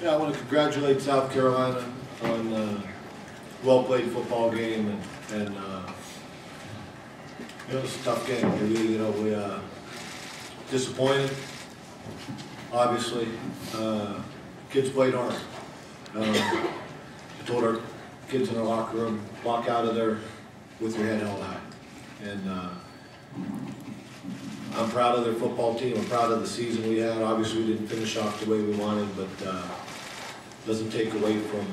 Yeah, I want to congratulate South Carolina on a well-played football game, and it was a tough game. We disappointed, obviously. Kids played hard. I told our kids in our locker room, walk out of there with your head held high. And I'm proud of their football team. I'm proud of the season we had. Obviously, we didn't finish off the way we wanted, but doesn't take away from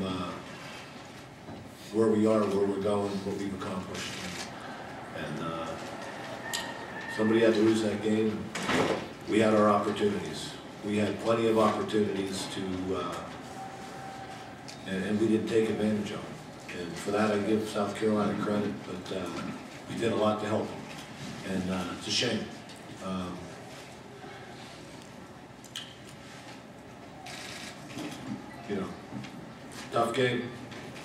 where we are, where we're going, what we've accomplished. And somebody had to lose that game. We had our opportunities. We had plenty of opportunities to, and we didn't take advantage of them. And for that, I give South Carolina credit, but we did a lot to help them. And it's a shame. Tough game,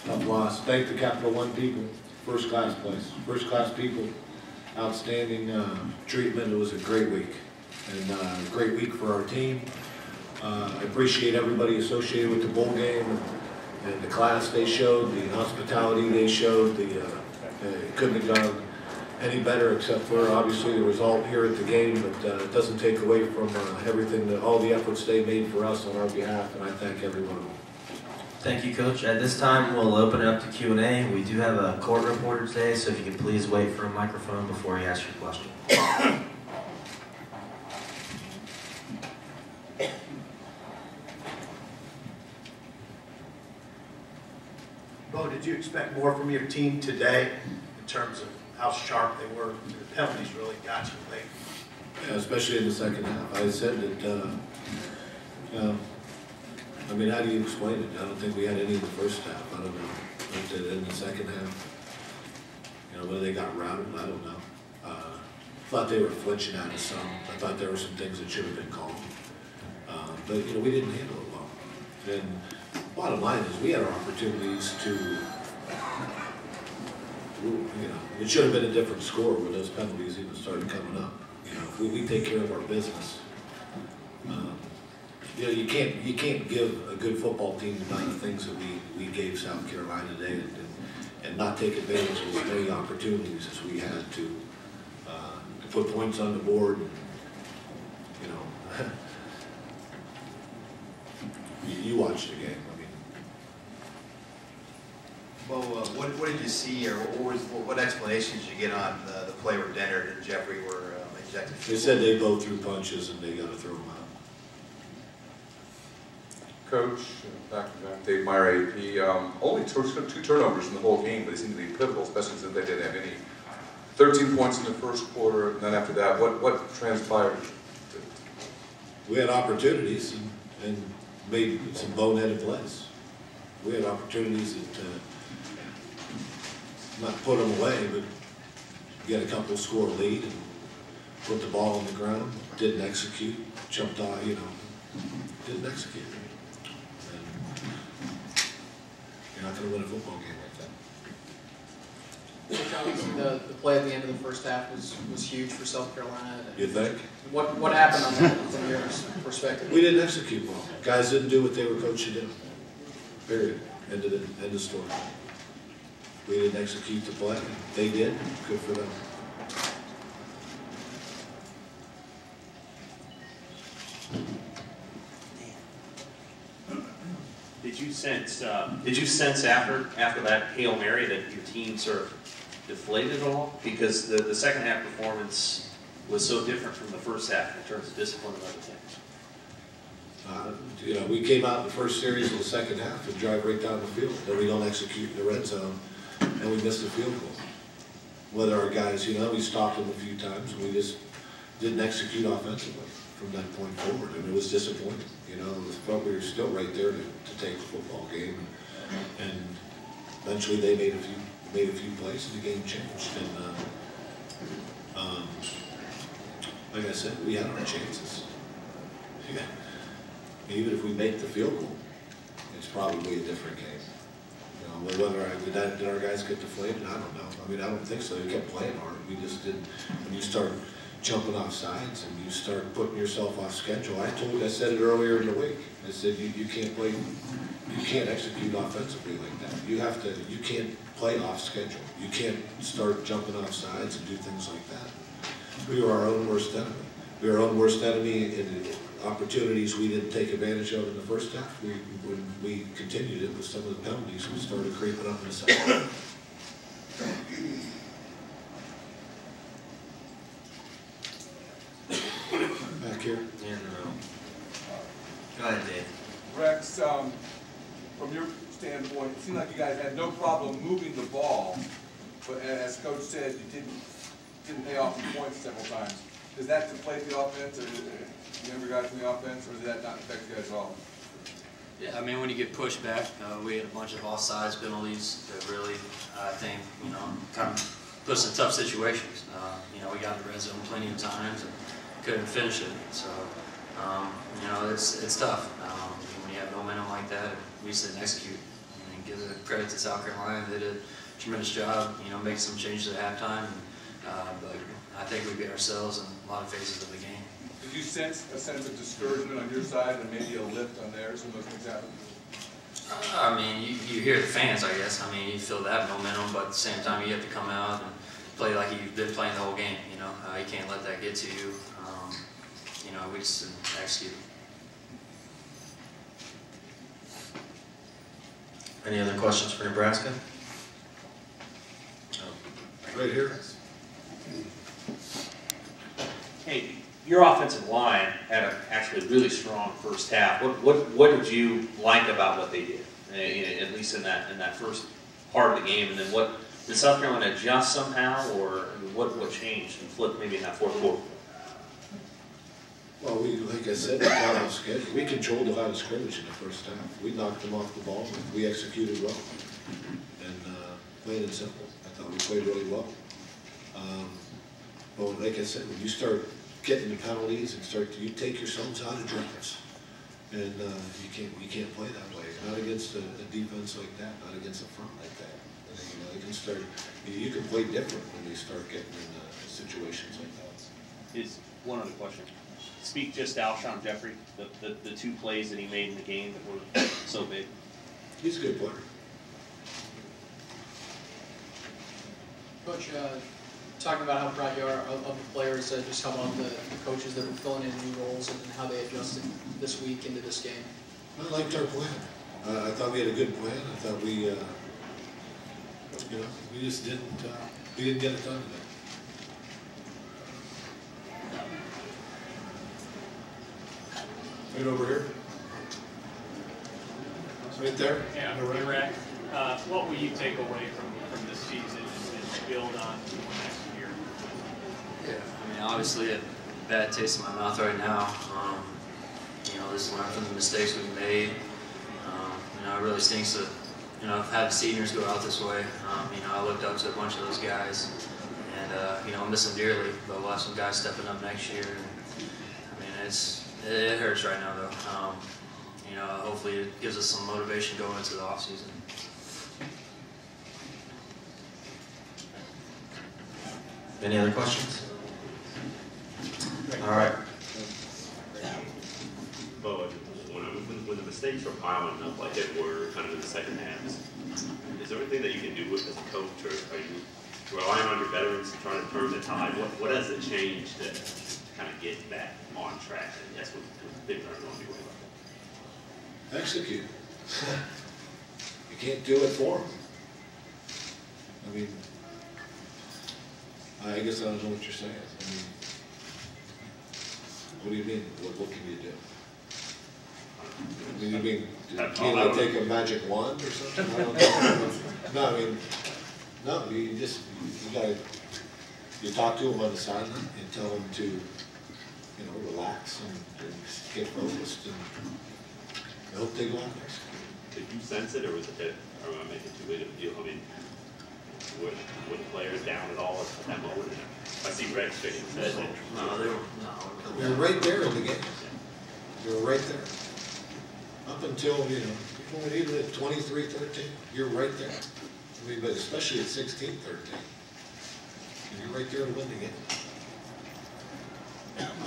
tough loss. Thank the Capital One people, first class place, first class people, outstanding treatment. It was a great week, and a great week for our team. I appreciate everybody associated with the bowl game and the class they showed, the hospitality they showed. It couldn't have gone any better, except for obviously the result here at the game, but it doesn't take away from everything, all the efforts they made for us on our behalf, and I thank everyone. Thank you, Coach. At this time, we'll open it up to Q&A. We do have a court reporter today, so if you could please wait for a microphone before you ask your question. Bo, did you expect more from your team today in terms of how sharp they were? The penalties really got you late. Yeah, especially in the second half. I said that, I mean, how do you explain it? I don't think we had any in the first half. I don't know. But in the second half, whether they got rattled, I don't know. Thought they were flinching at us some. I thought there were some things that should have been called. But, we didn't handle it well. And bottom line is we had our opportunities to, it should have been a different score when those penalties even started coming up. If we take care of our business. You can't give a good football team the amount of things that we gave South Carolina today, and not take advantage of as many opportunities as we had to put points on the board. You watched the game. I mean, well, what did you see, or what explanations did you get on the play where Dennard and Jeffrey were ejected? They said they both threw punches and they got to throw them out. Coach, back to back, Dave Meyer, AP, only two turnovers in the whole game, but they seem to be pivotal, especially since they didn't have any. 13 points in the first quarter, and then after that, what transpired? We had opportunities and made some boneheaded plays. We had opportunities that, not put them away, but get a couple score lead and put the ball on the ground, didn't execute, jumped off, didn't execute. You're not going to win a football game like that. Obviously, the play at the end of the first half was huge for South Carolina. You think? What happened on that from your perspective? We didn't execute well. Guys didn't do what they were coached to do. Period. End of story. We didn't execute the play. They did. Good for them. Did you sense after that Hail Mary that your team sort of deflated at all? Because the second half performance was so different from the first half in terms of discipline and other things. We came out in the first series of the second half and drive right down the field. Then we don't execute in the red zone, and we missed the field goal. Whether our guys, we stopped them a few times, and we just didn't execute offensively from that point forward, and it was disappointing. But we were still right there to take the football game, and eventually they made a few plays, and the game changed. And like I said, we had our chances. Even if we make the field goal, it's probably a different game. Did our guys get deflated? I don't know. I mean, I don't think so. They kept playing hard. We just didn't. When you start jumping off sides and you start putting yourself off schedule. I said it earlier in the week. I said you can't play, you can't execute offensively like that. You can't play off schedule. You can't start jumping off sides and do things like that. We were our own worst enemy. We were our own worst enemy in opportunities we didn't take advantage of in the first half. When we continued it with some of the penalties, we started creeping up in the second half. Back here. In the room. Go ahead, Dave. Rex, from your standpoint, it seemed like you guys had no problem moving the ball, but as Coach said, you didn't pay off the points several times. Does that deflate the offense, or the younger guys in the offense, or does that not affect you guys at all? Yeah, I mean, when you get pushed back, we had a bunch of offsides penalties that really, I think, kind of put us in tough situations. We got in the red zone plenty of times and couldn't finish it. So, it's tough when you have momentum like that. And we just didn't execute. I mean, give the credit to South Carolina; they did a tremendous job. Making some changes at halftime. But I think we beat ourselves in a lot of phases of the game. Did you sense a sense of discouragement on your side and maybe a lift on theirs when those things happen? I mean, you hear the fans, I guess. I mean, you feel that momentum, but at the same time, you have to come out and play like you've been playing the whole game. You can't let that get to you. We just didn't execute. Any other questions for Nebraska? Right here. Hey, your offensive line had a actually really strong first half. What did you like about what they did, at least in that first part of the game? And then did South Carolina adjust somehow, or what changed and flipped maybe in that fourth quarter? Well, like I said, we got off schedule. We controlled the line of scrimmage in the first half. We knocked them off the ball. We executed well, and plain and simple. I thought we played really well. But like I said, when you start getting the penalties and you take yourselves out of drives, and you can't play that way. Not against a defense like that. Not against a front like that. You can play different when you start getting in situations like that. Is one other question. Speak just to Alshon Jeffrey, the two plays that he made in the game that were so big. He's a good player. Coach, talking about how proud you are of the players, just how about the coaches that were filling in new roles and how they adjusted this week into this game. I liked our plan. I thought we had a good plan. I thought we just didn't get it done today. Right over here. Right there. Yeah, correct. What will you take away from this season and build on next year? Yeah, I mean, obviously a bad taste in my mouth right now. Just learn from the mistakes we've made. It really stinks to, have the seniors go out this way. I looked up to a bunch of those guys, and I miss them dearly. But we'll have some guys stepping up next year. It hurts right now, though. Hopefully it gives us some motivation going into the offseason. Any other questions? All right. But when the mistakes are piling up like they were kind of in the second half, is there anything that you can do as a coach, or are you relying on your veterans to try to turn the tide? What has it changed to kind of get back on track? And that's what things aren't going to be worried about. Execute. You can't do it for them. I mean, I guess I don't know what you're saying. I mean, what do you mean? What can you do? I mean, you mean like take a magic wand or something? I don't know. No, I mean, no. You talk to them on the sideline and tell them to, relax and get focused, and I hope they go out there. Did you sense it, or was it, or am I making too big of a deal? I mean, were the players down at all at that moment? I see Rex shaking his head. No, they were. They were right there in the game. They were right there. Up until, even at 23-13, you're right there. I mean, but especially at 16-13. And you're right there to win the game.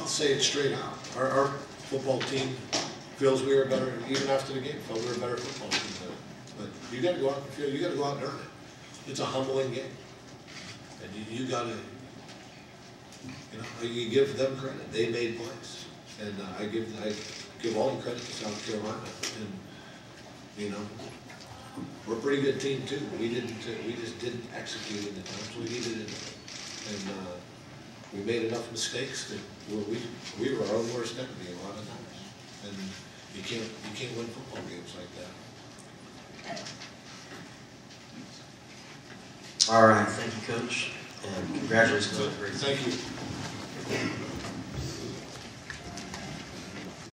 I'll say it straight out. Our football team feels we were better, even after the game, felt we were a better football team than it. But you got to go out and feel, you got to go out and earn it. It's a humbling game, and you got to, you know, you give them credit. They made plays, and I give all the credit to South Carolina. And you know, we're a pretty good team too. We just didn't execute in the times we needed it, and we made enough mistakes that we were our own worst enemy a lot of times. And you can't win football games like that. All right, thank you, Coach, and congratulations on the great season. Thank you.